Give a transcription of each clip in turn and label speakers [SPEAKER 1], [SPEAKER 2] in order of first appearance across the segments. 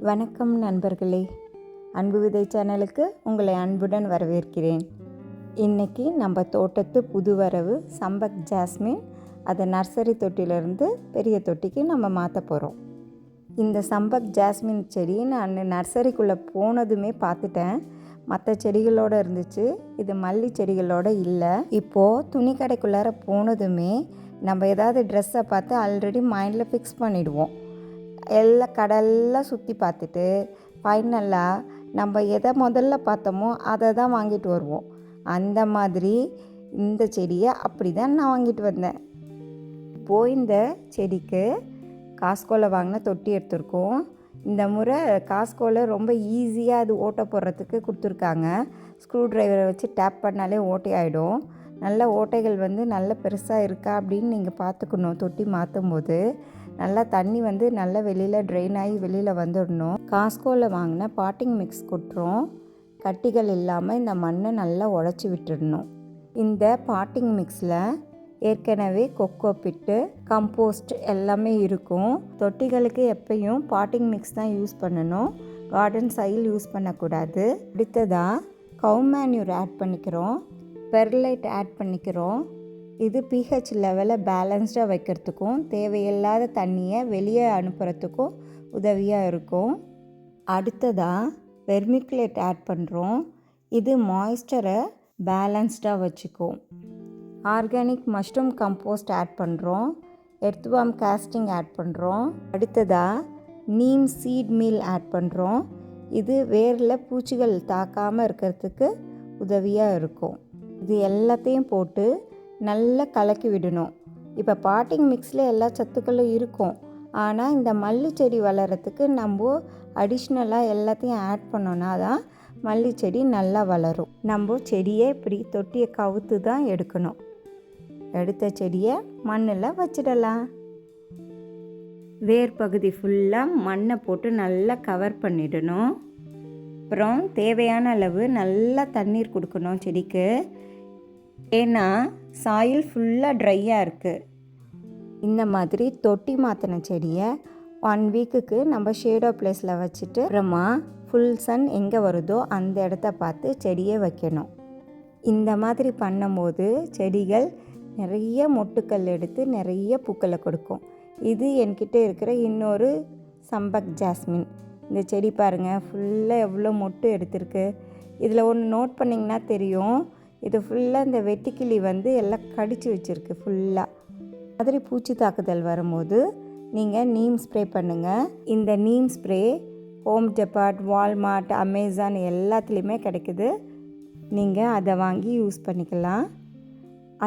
[SPEAKER 1] வணக்கம் நண்பர்களே, அன்பு விதை சேனலுக்கு உங்களை அன்புடன் வரவேற்கிறேன். இன்றைக்கி நம்ம தோட்டத்து புது வரவு சம்பக் ஜாஸ்மின், அதை நர்சரி தொட்டியிலேருந்து பெரிய தொட்டிக்கு நம்ம மாற்ற போகிறோம். இந்த சம்பக் ஜாஸ்மின் செடி நான் நர்சரிக்குள்ளே போனதுமே பார்த்துட்டேன். மற்ற செடிகளோடு இருந்துச்சு, இது மல்லி செடிகளோடு இல்லை. இப்போது துணி கடைக்குள்ளார போனதுமே நம்ம ஏதாவது ட்ரெஸ்ஸை பார்த்து ஆல்ரெடி மைண்டில் ஃபிக்ஸ் பண்ணிவிடுவோம். கடல்லாம் சுற்றி பார்த்துட்டு ஃபைனலாக நம்ம எதை முதல்ல பார்த்தோமோ அதை தான் வாங்கிட்டு வருவோம். அந்த மாதிரி இந்த செடியை அப்படி தான் நான் வாங்கிட்டு வந்தேன். இப்போது இந்த செடிக்கு காஸ்கோவில் வாங்கின தொட்டி எடுத்திருக்கோம். இந்த முறை காஸ்கோவில் ரொம்ப ஈஸியாக அது ஓட்டை போடுறதுக்கு கொடுத்துருக்காங்க. ஸ்க்ரூ ட்ரைவரை வச்சு டேப் பண்ணாலே ஓட்டை ஆகிடும். நல்ல ஓட்டைகள் நல்ல பெருசாக இருக்கா அப்படின்னு நீங்கள் பார்த்துக்கணும். தொட்டி மாற்றும் போது நல்லா தண்ணி நல்லா வெளியில் ட்ரெயின் ஆகி வெளியில் வந்துடணும். காஸ்கோவில் வாங்கின பாட்டிங் மிக்ஸ் கொட்டுறோம். கட்டிகள் இல்லாமல் இந்த மண்ணை நல்லா உடச்சி விட்டுடணும். இந்த பாட்டிங் மிக்ஸில் ஏற்கனவே கொக்கோ பிட்டு, கம்போஸ்ட் எல்லாமே இருக்கும். தொட்டிகளுக்கு எப்பயும் பாட்டிங் மிக்ஸ் தான் யூஸ் பண்ணணும். கார்டன் சாயில் யூஸ் பண்ணக்கூடாது. அடுத்ததாக கவு மேன்யூர் ஆட் பண்ணிக்கிறோம். பெர்லைட் ஆட் பண்ணிக்கிறோம். இது pH லெவலை பேலன்ஸ்டாக வைக்கிறதுக்கும் தேவையில்லாத தண்ணியை வெளியே அனுப்புறதுக்கும் உதவியாக இருக்கும். அடுத்ததாக வெர்மிகுலேட் ஆட் பண்ணுறோம். இது மாய்ஸ்டரை பேலன்ஸ்டாக வச்சுக்கும். ஆர்கானிக் மஷ்ரூம் கம்போஸ்ட் ஆட் பண்ணுறோம். எர்த்வார்ம் காஸ்டிங் ஆட் பண்ணுறோம். அடுத்ததாக நீம் சீட் மீல் ஆட் பண்ணுறோம். இது வேரில் பூச்சிகள் தாக்காமல் இருக்கிறதுக்கு உதவியாக இருக்கும். இது எல்லாத்தையும் போட்டு நல்லா கலக்கி விடணும். இப்போ பாட்டிங் மிக்ஸில் எல்லா சத்துக்களும் இருக்கும். ஆனால் இந்த மல்லி செடி வளர்கிறதுக்கு நம்ம அடிஷ்னலாக எல்லாத்தையும் ஆட் பண்ணோன்னா தான் மல்லி செடி நல்லா வளரும். நம்ம செடியை இப்படி தொட்டியை கவுத்து தான் எடுக்கணும். எடுத்த செடியை மண்ணில் வச்சிடலாம். வேர் பகுதி ஃபுல்லாக மண்ணை போட்டு நல்லா கவர் பண்ணிடணும். அப்புறம் தேவையான அளவு நல்லா தண்ணீர் கொடுக்கணும் செடிக்கு. ஏன்னா சாயில் ஃபுல்லாக ட்ரையாக இருக்குது. இந்த மாதிரி தொட்டி மாற்றின செடியை 1 வீக்குக்கு நம்ம ஷேடோ பிளேஸில் வச்சுட்டு அப்புறமா ஃபுல் சன் எங்கே வருதோ அந்த இடத்த பார்த்து செடியை வைக்கணும். இந்த மாதிரி பண்ணும்போது செடிகள் நிறைய மொட்டுக்கள் எடுத்து நிறைய பூக்களை கொடுக்கும். இது என்கிட்ட இருக்கிற இன்னொரு சம்பக் ஜாஸ்மின். இந்த செடி பாருங்கள், ஃபுல்லாக எவ்வளோ மொட்டு எடுத்திருக்கு. இதில் ஒன்று நோட் பண்ணிங்கன்னா தெரியும், இது ஃபுல்லாக இந்த வெட்டுக்கிளி எல்லாம் கடிச்சு வச்சுருக்கு. ஃபுல்லாக மாதிரி பூச்சி தாக்குதல் வரும்போது நீங்கள் நீம் ஸ்ப்ரே பண்ணுங்கள். இந்த neem spray Home Depot, Walmart, Amazon எல்லாத்துலேயுமே கிடைக்குது. நீங்கள் அதை வாங்கி யூஸ் பண்ணிக்கலாம்.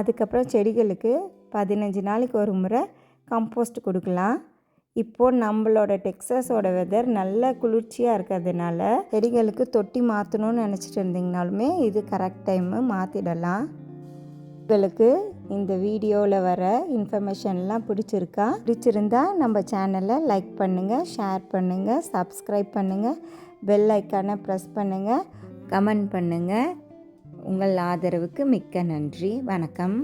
[SPEAKER 1] அதுக்கப்புறம் செடிகளுக்கு 15 நாளைக்கு ஒரு முறை கம்போஸ்ட் கொடுக்கலாம். இப்போது நம்மளோட டெக்ஸஸோட வெதர் நல்ல குளிர்ச்சியாக இருக்கிறதுனால செடிகளுக்கு தொட்டி மாற்றணும்னு நினச்சிட்டு இருந்தீங்கனாலுமே இது கரெக்ட் டைமு மாற்றிடலாம். உங்களுக்கு இந்த வீடியோவில் வர இன்ஃபர்மேஷன்லாம் பிடிச்சிருந்தா நம்ம சேனலை லைக் பண்ணுங்கள், ஷேர் பண்ணுங்கள், சப்ஸ்கிரைப் பண்ணுங்கள், பெல் ஐக்கானை ப்ரெஸ் பண்ணுங்கள், கமெண்ட் பண்ணுங்கள். உங்கள் ஆதரவுக்கு மிக்க நன்றி. வணக்கம்.